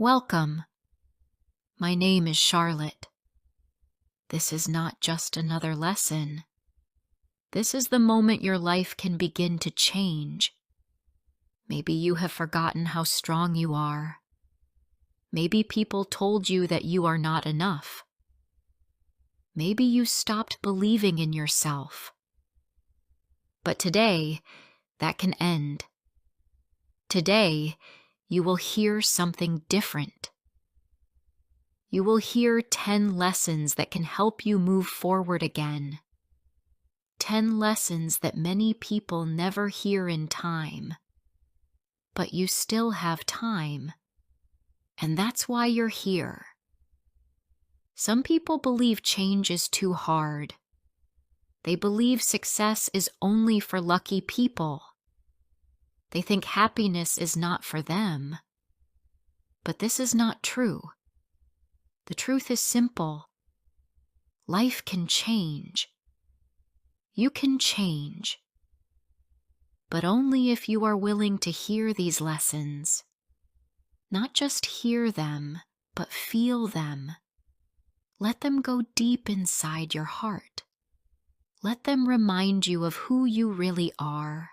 Welcome. My name is Charlotte. This is not just another lesson. This is the moment your life can begin to change. Maybe you have forgotten how strong you are. Maybe people told you that you are not enough. Maybe you stopped believing in yourself. But today, that can end. Today, you will hear something different. You will hear 10 lessons that can help you move forward again. 10 lessons that many people never hear in time. But you still have time. And that's why you're here. Some people believe change is too hard. They believe success is only for lucky people. They think happiness is not for them. But this is not true. The truth is simple. Life can change. You can change. But only if you are willing to hear these lessons. Not just hear them, but feel them. Let them go deep inside your heart. Let them remind you of who you really are.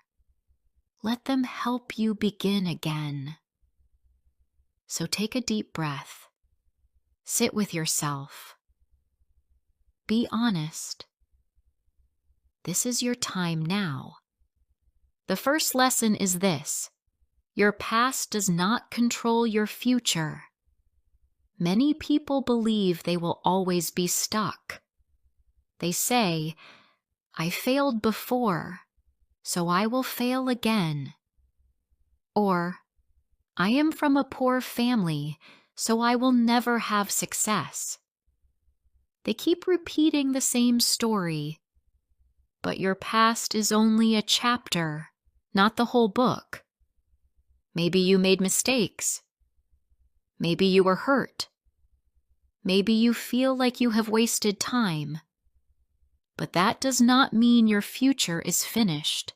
Let them help you begin again. So take a deep breath. Sit with yourself. Be honest. This is your time now. The first lesson is this: your past does not control your future. Many people believe they will always be stuck. They say, "I failed before, so I will fail again." Or, "I am from a poor family, so I will never have success." They keep repeating the same story, but your past is only a chapter, not the whole book. Maybe you made mistakes. Maybe you were hurt. Maybe you feel like you have wasted time. But that does not mean your future is finished.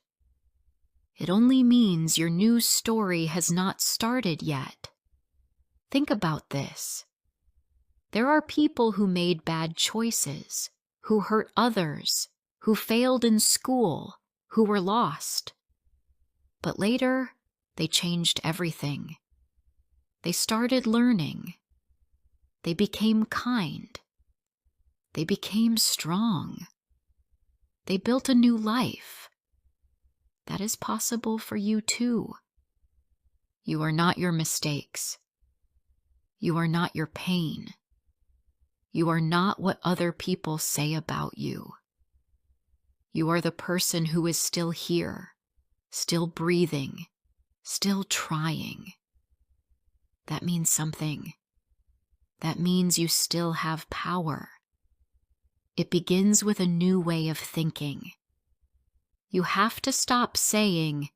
It only means your new story has not started yet. Think about this. There are people who made bad choices, who hurt others, who failed in school, who were lost. But later, they changed everything. They started learning. They became kind. They became strong. They built a new life. That is possible for you too. You are not your mistakes. You are not your pain. You are not what other people say about you. You are the person who is still here, still breathing, still trying. That means something. That means you still have power. It begins with a new way of thinking. You have to stop saying,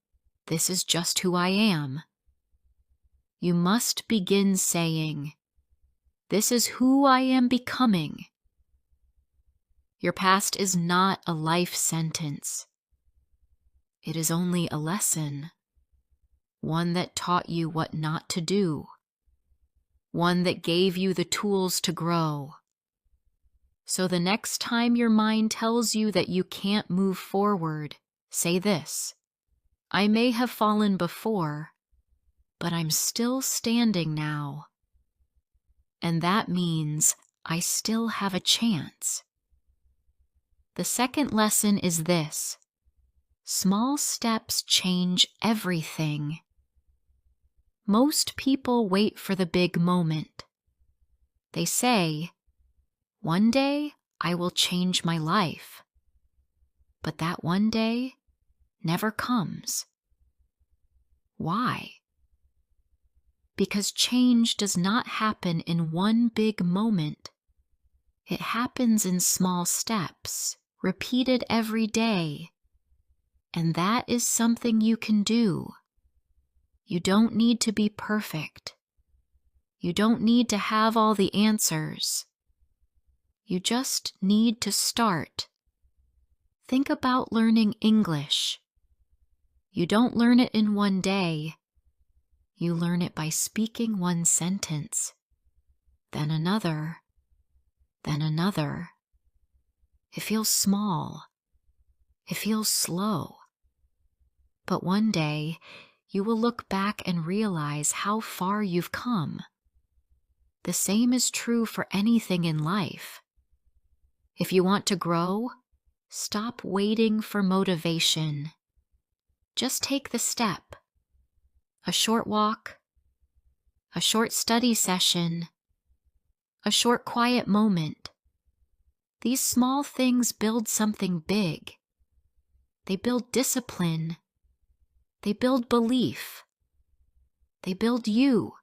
"This is just who I am." You must begin saying, "This is who I am becoming." Your past is not a life sentence. It is only a lesson. One that taught you what not to do. One that gave you the tools to grow. So the next time your mind tells you that you can't move forward, say this: "I may have fallen before, but I'm still standing now. And that means I still have a chance." The second lesson is this: small steps change everything. Most people wait for the big moment. They say, "One day I will change my life." But that one day never comes. Why? Because change does not happen in one big moment. It happens in small steps, repeated every day. And that is something you can do. You don't need to be perfect. You don't need to have all the answers. You just need to start. Think about learning English. You don't learn it in one day. You learn it by speaking one sentence, then another, then another. It feels small. It feels slow. But one day, you will look back and realize how far you've come. The same is true for anything in life. If you want to grow, stop waiting for motivation. Just take the step. A short walk, a short study session, a short quiet moment. These small things build something big. They build discipline. They build belief. They build you.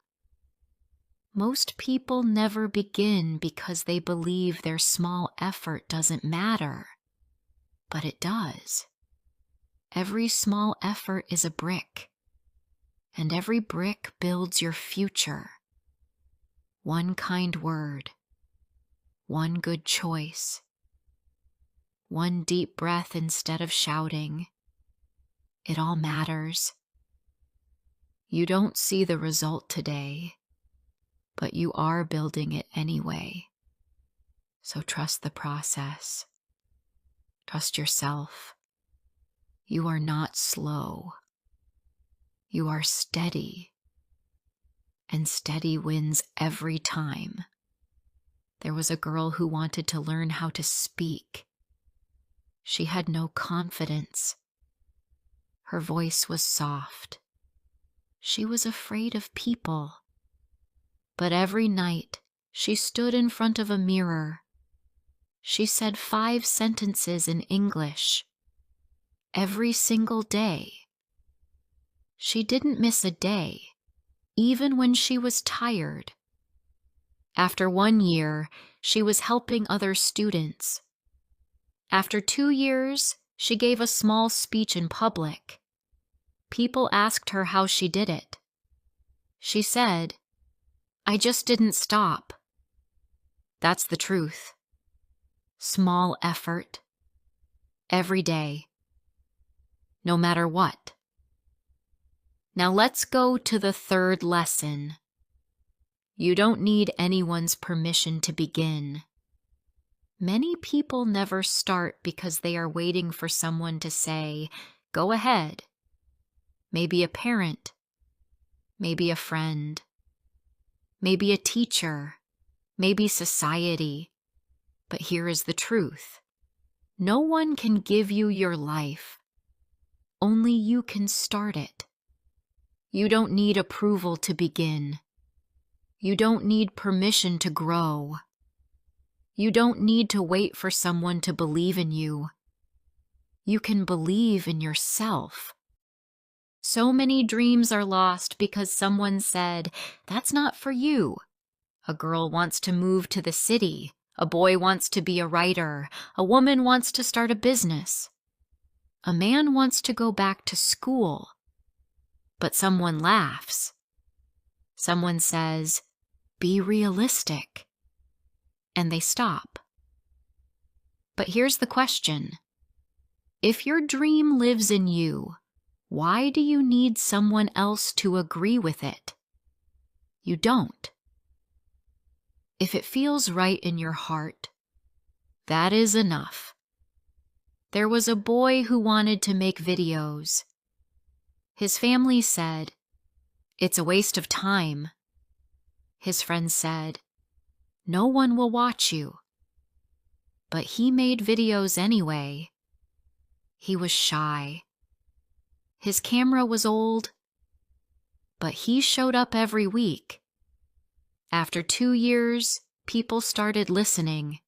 Most people never begin because they believe their small effort doesn't matter, but it does. Every small effort is a brick, and every brick builds your future. One kind word, one good choice, one deep breath instead of shouting. It all matters. You don't see the result today, but you are building it anyway. So trust the process. Trust yourself. You are not slow. You are steady. And steady wins every time. There was a girl who wanted to learn how to speak. She had no confidence. Her voice was soft. She was afraid of people. But every night, she stood in front of a mirror. She said 5 sentences in English. Every single day. She didn't miss a day, even when she was tired. After 1 year, she was helping other students. After 2 years, she gave a small speech in public. People asked her how she did it. She said, "I just didn't stop." That's the truth. Small effort. Every day. No matter what. Now let's go to the 3rd lesson. You don't need anyone's permission to begin. Many people never start because they are waiting for someone to say, "Go ahead." Maybe a parent, maybe a friend, maybe a teacher, maybe society. But here is the truth. No one can give you your life. Only you can start it. You don't need approval to begin. You don't need permission to grow. You don't need to wait for someone to believe in you. You can believe in yourself. So many dreams are lost because someone said, "That's not for you." A girl wants to move to the city. A boy wants to be a writer. A woman wants to start a business. A man wants to go back to school. But someone laughs. Someone says, "Be realistic." And they stop. But here's the question. If your dream lives in you, why do you need someone else to agree with it? You don't. If it feels right in your heart, that is enough. There was a boy who wanted to make videos. His family said, "It's a waste of time." His friends said, "No one will watch you." But he made videos anyway. He was shy. His camera was old, but he showed up every week. After 2 years, people started listening.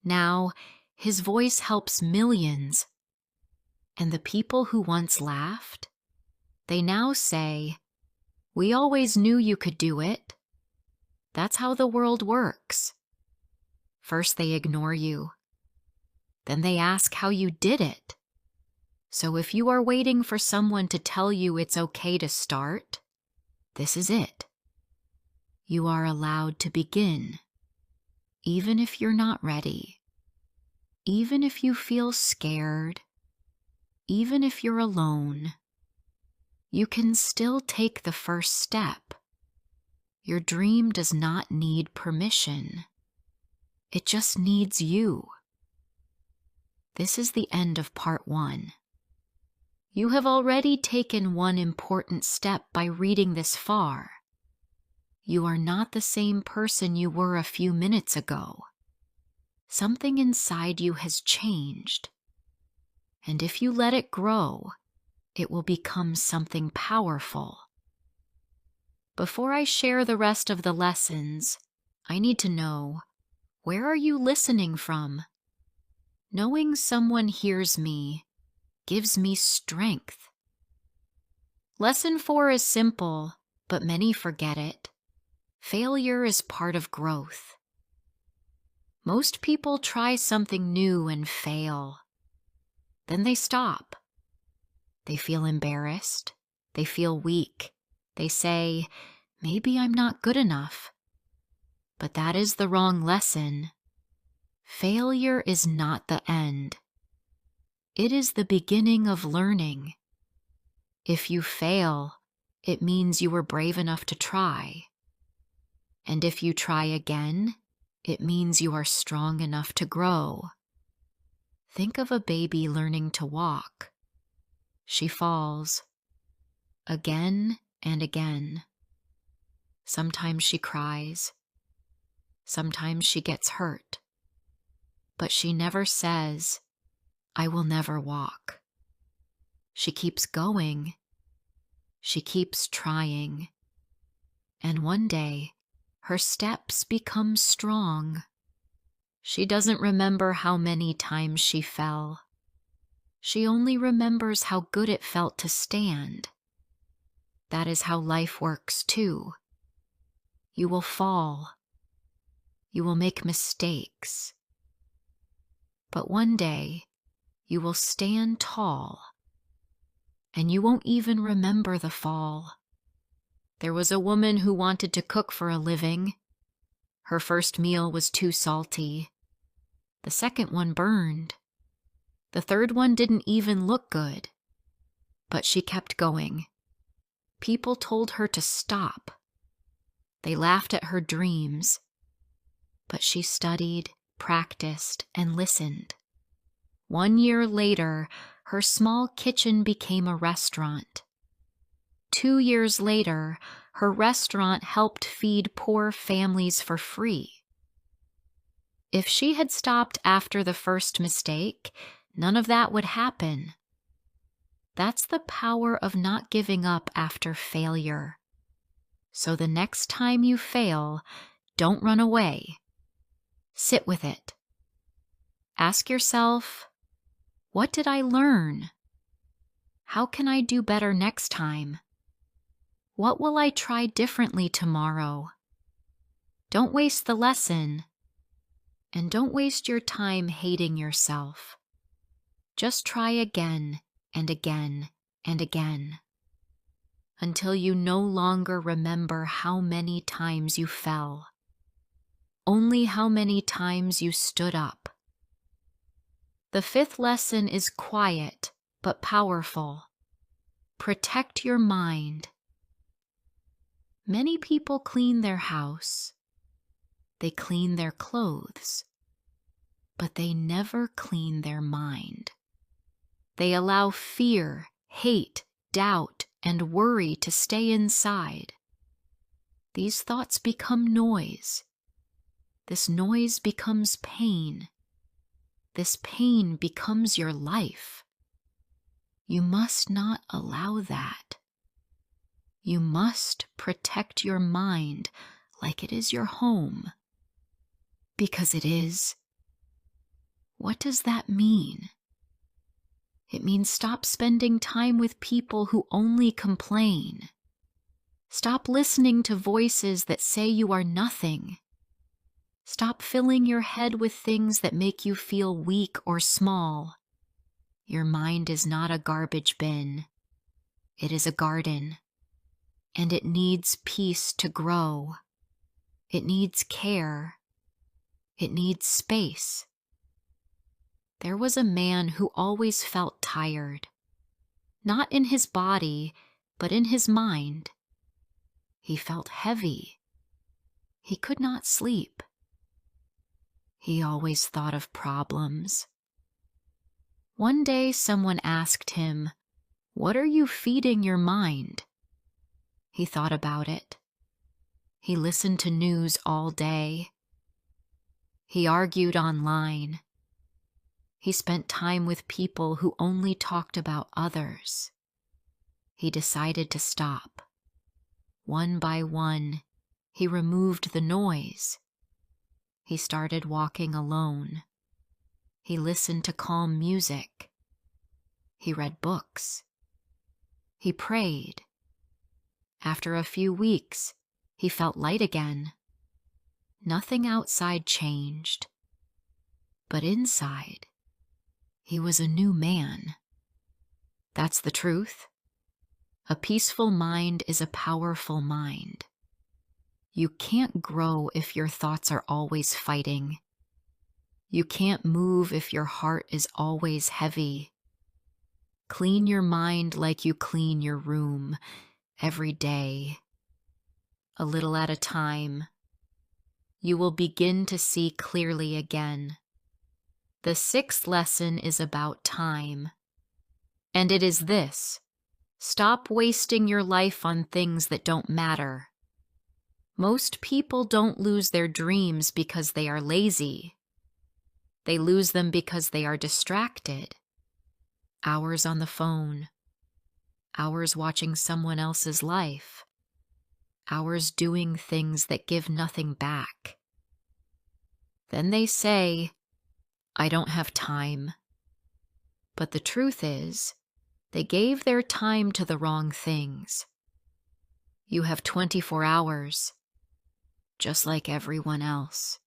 Now, his voice helps millions. And the people who once laughed, they now say, "We always knew you could do it." That's how the world works. First they ignore you. Then they ask how you did it. So if you are waiting for someone to tell you it's okay to start, this is it. You are allowed to begin, even if you're not ready, even if you feel scared, even if you're alone. You can still take the first step. Your dream does not need permission. It just needs you. This is the end of part 1. You have already taken one important step by reading this far. You are not the same person you were a few minutes ago. Something inside you has changed. And if you let it grow, it will become something powerful. Before I share the rest of the lessons, I need to know, where are you listening from? Knowing someone hears me gives me strength. Lesson 4 is simple, but many forget it. Failure is part of growth. Most people try something new and fail. Then they stop. They feel embarrassed. They feel weak. They say, maybe I'm not good enough. But that is the wrong lesson. Failure is not the end. It is the beginning of learning. If you fail, it means you were brave enough to try. And if you try again, it means you are strong enough to grow. Think of a baby learning to walk. She falls again and again. Sometimes she cries. Sometimes she gets hurt. But she never says, I will never walk. She keeps going. She keeps trying. And one day, her steps become strong. She doesn't remember how many times she fell. She only remembers how good it felt to stand. That is how life works too. You will fall. You will make mistakes. But one day, you will stand tall, and you won't even remember the fall. There was a woman who wanted to cook for a living. Her first meal was too salty. The second one burned. The third one didn't even look good. But she kept going. People told her to stop. They laughed at her dreams. But she studied, practiced, and listened. 1 year later, her small kitchen became a restaurant. 2 years later, her restaurant helped feed poor families for free. If she had stopped after the first mistake, none of that would happen. That's the power of not giving up after failure. So the next time you fail, don't run away. Sit with it. Ask yourself, what did I learn? How can I do better next time? What will I try differently tomorrow? Don't waste the lesson. And don't waste your time hating yourself. Just try again and again and again until you no longer remember how many times you fell, only how many times you stood up. The 5th lesson is quiet but powerful. Protect your mind. Many people clean their house. They clean their clothes, but they never clean their mind. They allow fear, hate, doubt, and worry to stay inside. These thoughts become noise. This noise becomes pain. This pain becomes your life. You must not allow that. You must protect your mind like it is your home. Because it is. What does that mean? It means stop spending time with people who only complain. Stop listening to voices that say you are nothing. Stop filling your head with things that make you feel weak or small. Your mind is not a garbage bin. It is a garden. And it needs peace to grow. It needs care. It needs space. There was a man who always felt tired. Not in his body, but in his mind, he felt heavy. He could not sleep. He always thought of problems. One day someone asked him, "What are you feeding your mind?" He thought about it. He listened to news all day. He argued online. He spent time with people who only talked about others. He decided to stop. One by one, he removed the noise. He started walking alone. He listened to calm music. He read books. He prayed. After a few weeks, he felt light again. Nothing outside changed, but inside, he was a new man. That's the truth. A peaceful mind is a powerful mind. You can't grow if your thoughts are always fighting. You can't move if your heart is always heavy. Clean your mind like you clean your room every day. A little at a time, you will begin to see clearly again. The 6th lesson is about time. And it is this: stop wasting your life on things that don't matter. Most people don't lose their dreams because they are lazy. They lose them because they are distracted. Hours on the phone. Hours watching someone else's life. Hours doing things that give nothing back. Then they say, "I don't have time." But the truth is, they gave their time to the wrong things. You have 24 hours, just like everyone else.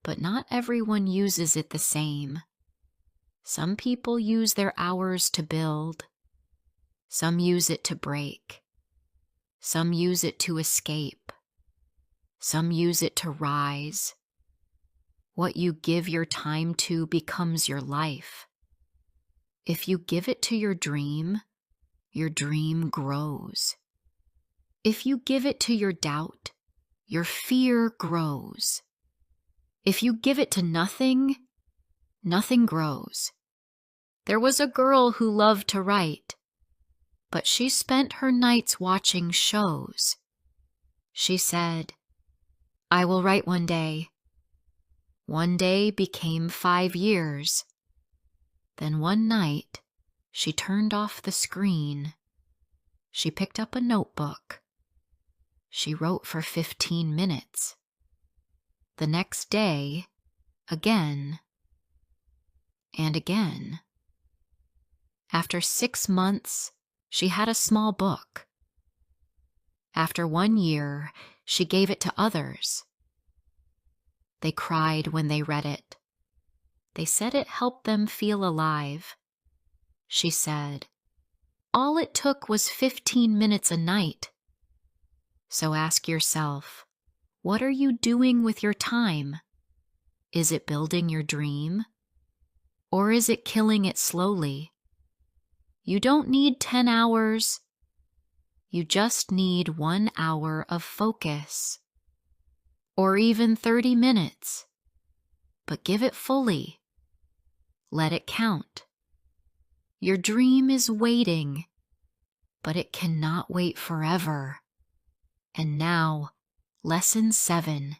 But not everyone uses it the same. Some people use their hours to build. Some use it to break. Some use it to escape. Some use it to rise. What you give your time to becomes your life. If you give it to your dream grows. If you give it to your doubt, your fear grows. If you give it to nothing, nothing grows. There was a girl who loved to write, but she spent her nights watching shows. She said, "I will write one day." One day became 5 years. Then one night, she turned off the screen. She picked up a notebook. She wrote for 15 minutes. The next day, again, and again. After 6 months, she had a small book. After 1 year, she gave it to others. They cried when they read it. They said it helped them feel alive. She said, all it took was 15 minutes a night. So ask yourself, what are you doing with your time? Is it building your dream? Or is it killing it slowly? You don't need 10 hours. You just need 1 hour of focus. Or even 30 minutes. But give it fully. Let it count. Your dream is waiting, but it cannot wait forever. And now, lesson 7.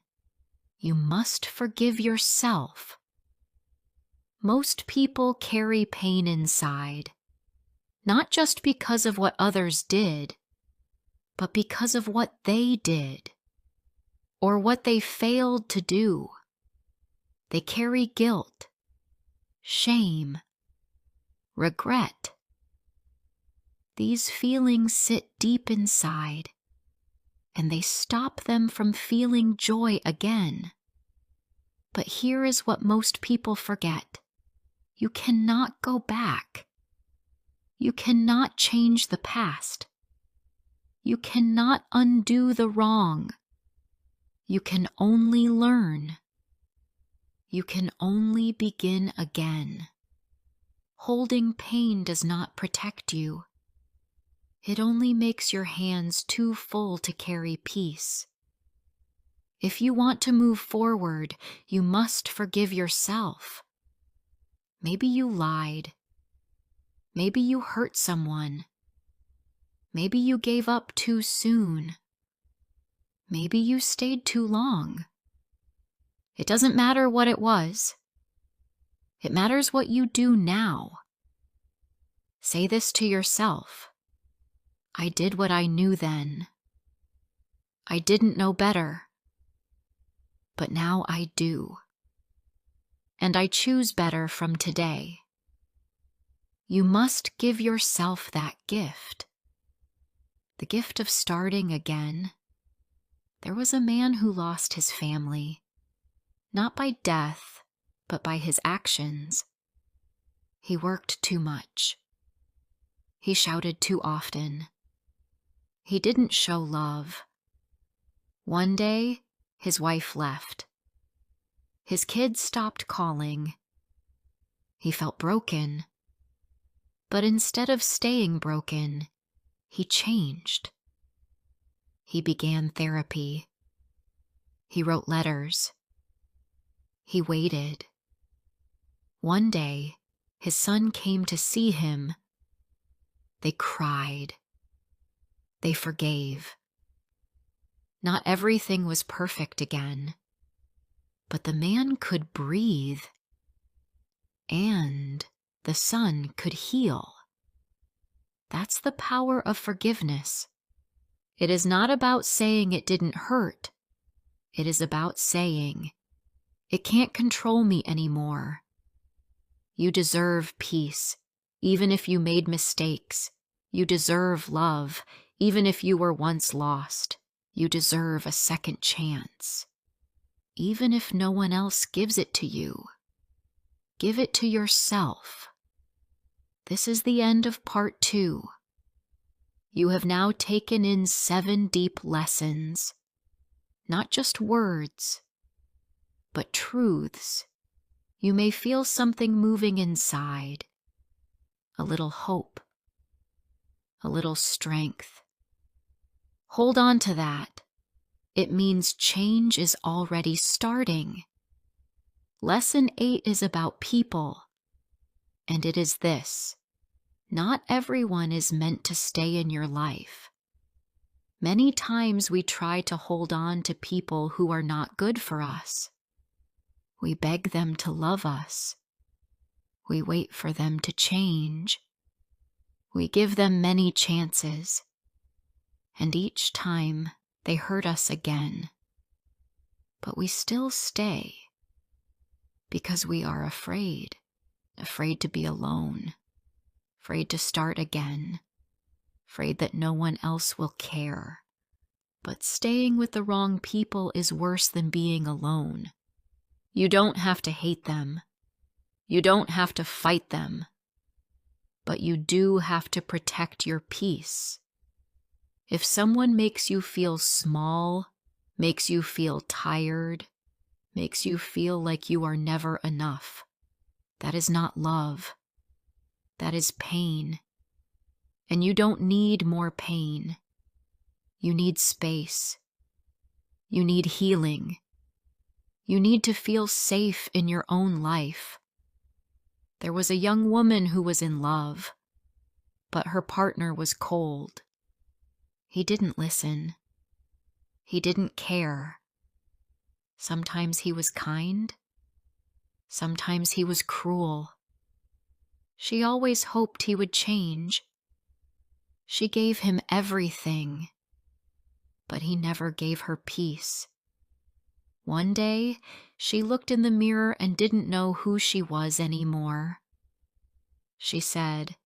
You must forgive yourself. Most people carry pain inside, not just because of what others did, but because of what they did, or what they failed to do. They carry guilt, shame, regret. These feelings sit deep inside, and they stop them from feeling joy again. But here is what most people forget. You cannot go back. You cannot change the past. You cannot undo the wrong. You can only learn. You can only begin again. Holding pain does not protect you. It only makes your hands too full to carry peace. If you want to move forward, you must forgive yourself. Maybe you lied. Maybe you hurt someone. Maybe you gave up too soon. Maybe you stayed too long. It doesn't matter what it was. It matters what you do now. Say this to yourself. I did what I knew then. I didn't know better. But now I do. And I choose better from today. You must give yourself that gift. The gift of starting again. There was a man who lost his family, not by death, but by his actions. He worked too much. He shouted too often. He didn't show love. One day, his wife left. His kids stopped calling. He felt broken. But instead of staying broken, he changed. He began therapy. He wrote letters. He waited. One day, his son came to see him. They cried. They forgave. Not everything was perfect again, but the man could breathe, and the son could heal. That's the power of forgiveness. It is not about saying it didn't hurt. It is about saying, it can't control me anymore. You deserve peace, even if you made mistakes. You deserve love, even if you were once lost. You deserve a second chance. Even if no one else gives it to you, give it to yourself. This is the end of part 2. You have now taken in 7 deep lessons, not just words, but truths. You may feel something moving inside, a little hope, a little strength. Hold on to that. It means change is already starting. Lesson 8 is about people, and it is this: not everyone is meant to stay in your life. Many times we try to hold on to people who are not good for us. We beg them to love us. We wait for them to change. We give them many chances, and each time they hurt us again. But we still stay because we are afraid to be alone, afraid to start again, afraid that no one else will care. But staying with the wrong people is worse than being alone. You don't have to hate them. You don't have to fight them. But you do have to protect your peace. If someone makes you feel small, makes you feel tired, makes you feel like you are never enough, that is not love. That is pain. And you don't need more pain. You need space. You need healing. You need to feel safe in your own life. There was a young woman who was in love, but her partner was cold. He didn't listen. He didn't care. Sometimes he was kind. Sometimes he was cruel. She always hoped he would change. She gave him everything, but he never gave her peace. One day, she looked in the mirror and didn't know who she was anymore. She said,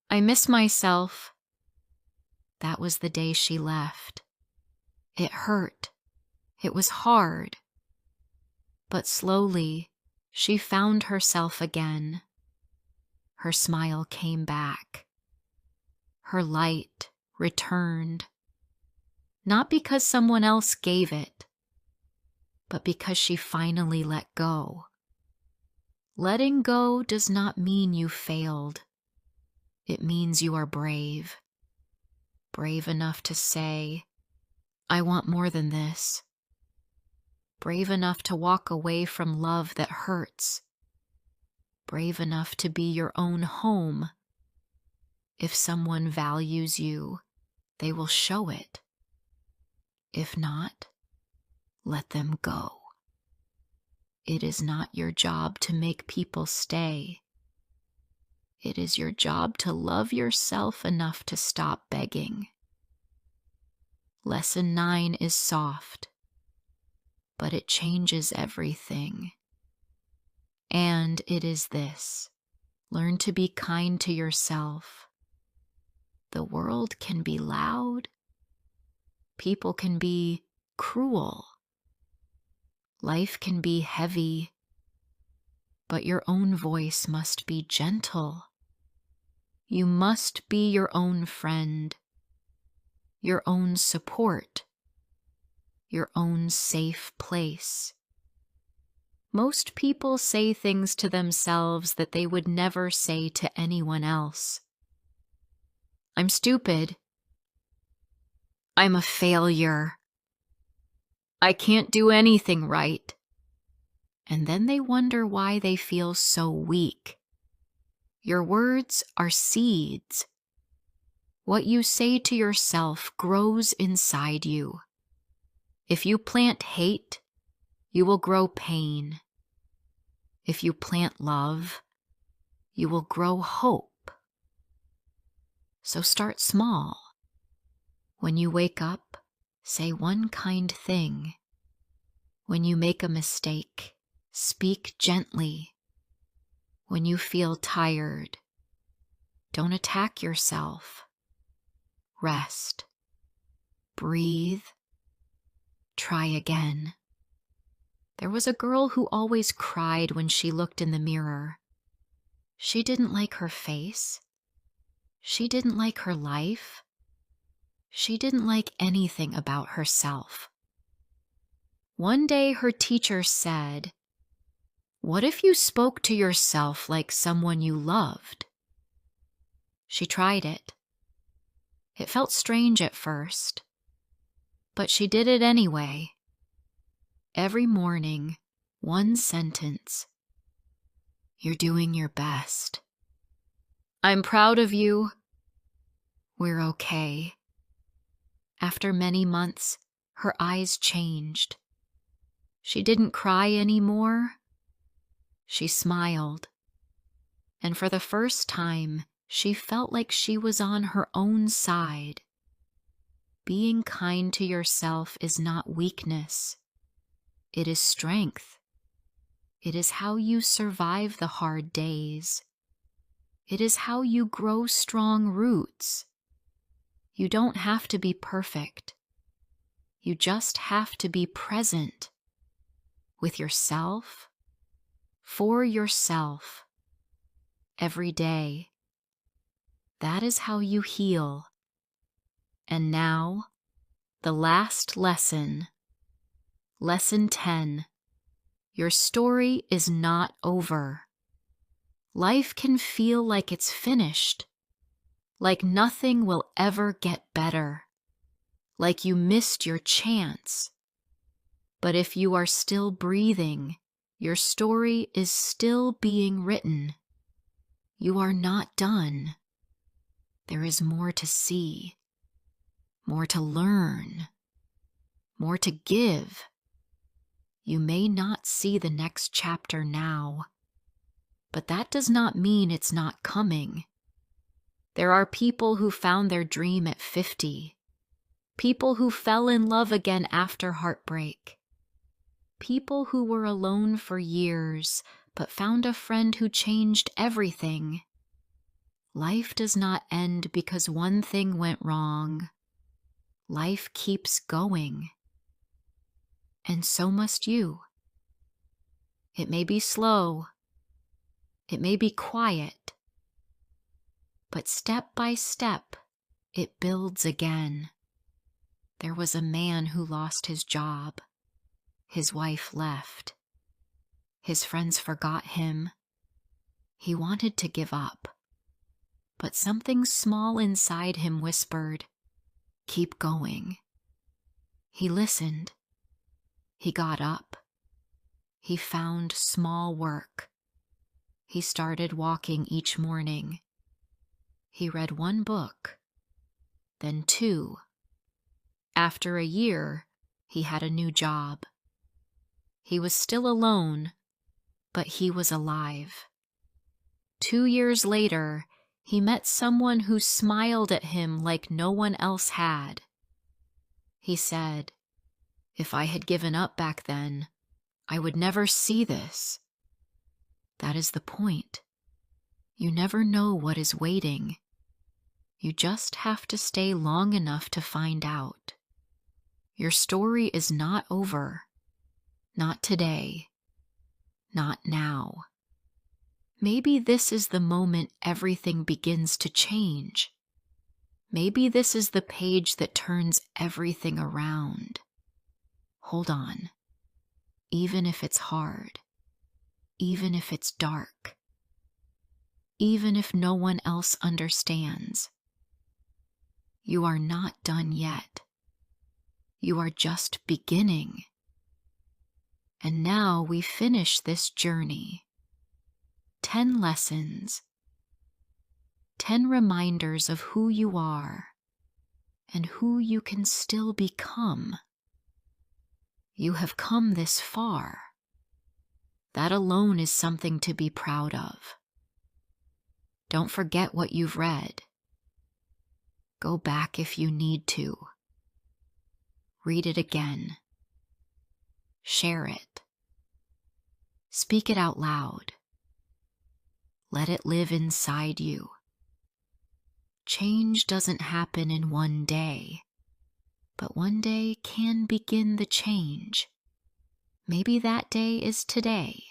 "I miss myself." That was the day she left. It hurt. It was hard. But slowly, she found herself again. Her smile came back. Her light returned. Not because someone else gave it, but because she finally let go. Letting go does not mean you failed. It means you are brave. Brave enough to say, "I want more than this." Brave enough to walk away from love that hurts. Brave enough to be your own home. If someone values you, they will show it. If not, let them go. It is not your job to make people stay. It is your job to love yourself enough to stop begging. Lesson 9 is soft, but it changes everything. And it is this: learn to be kind to yourself. The world can be loud. People can be cruel. Life can be heavy, but your own voice must be gentle. You must be your own friend, your own support, your own safe place. Most people say things to themselves that they would never say to anyone else. I'm stupid. I'm a failure. I can't do anything right. And then they wonder why they feel so weak. Your words are seeds. What you say to yourself grows inside you. If you plant hate, you will grow pain. If you plant love, you will grow hope. So start small. When you wake up, say one kind thing. When you make a mistake, speak gently. When you feel tired, don't attack yourself. Rest. Breathe. Try again. There was a girl who always cried when she looked in the mirror. She didn't like her face. She didn't like her life. She didn't like anything about herself. One day her teacher said, "What if you spoke to yourself like someone you loved?" She tried it. It felt strange at first, but she did it anyway. Every morning, one sentence. You're doing your best. I'm proud of you. We're okay. After many months, her eyes changed. She didn't cry anymore. She smiled. And for the first time, she felt like she was on her own side. Being kind to yourself is not weakness. It is strength. It is how you survive the hard days. It is how you grow strong roots. You don't have to be perfect. You just have to be present with yourself, for yourself, every day. That is how you heal. And now, the last lesson. Lesson 10. Your story is not over. Life can feel like it's finished, like nothing will ever get better, like you missed your chance. But if you are still breathing, your story is still being written. You are not done. There is more to see, more to learn, more to give. You may not see the next chapter now, but that does not mean it's not coming. There are people who found their dream at 50, people who fell in love again after heartbreak, people who were alone for years but found a friend who changed everything. Life does not end because one thing went wrong. Life keeps going. And so must you. It may be slow. It may be quiet. But step by step, it builds again. There was a man who lost his job. His wife left. His friends forgot him. He wanted to give up. But something small inside him whispered, Keep going. He listened. He got up. He found small work. He started walking each morning. He read 1 book, then 2. After a year, he had a new job. He was still alone, but he was alive. 2 years later, he met someone who smiled at him like no one else had. He said, "If I had given up back then, I would never see this." That is the point. You never know what is waiting. You just have to stay long enough to find out. Your story is not over. Not today. Not now. Maybe this is the moment everything begins to change. Maybe this is the page that turns everything around. Hold on. Even if it's hard. Even if it's dark. Even if no one else understands. You are not done yet. You are just beginning. And now we finish this journey. 10 lessons. 10 reminders of who you are and who you can still become. You have come this far. That alone is something to be proud of. Don't forget what you've read. Go back if you need to. Read it again. Share it. Speak it out loud. Let it live inside you. Change doesn't happen in one day, but one day can begin the change. Maybe that day is today.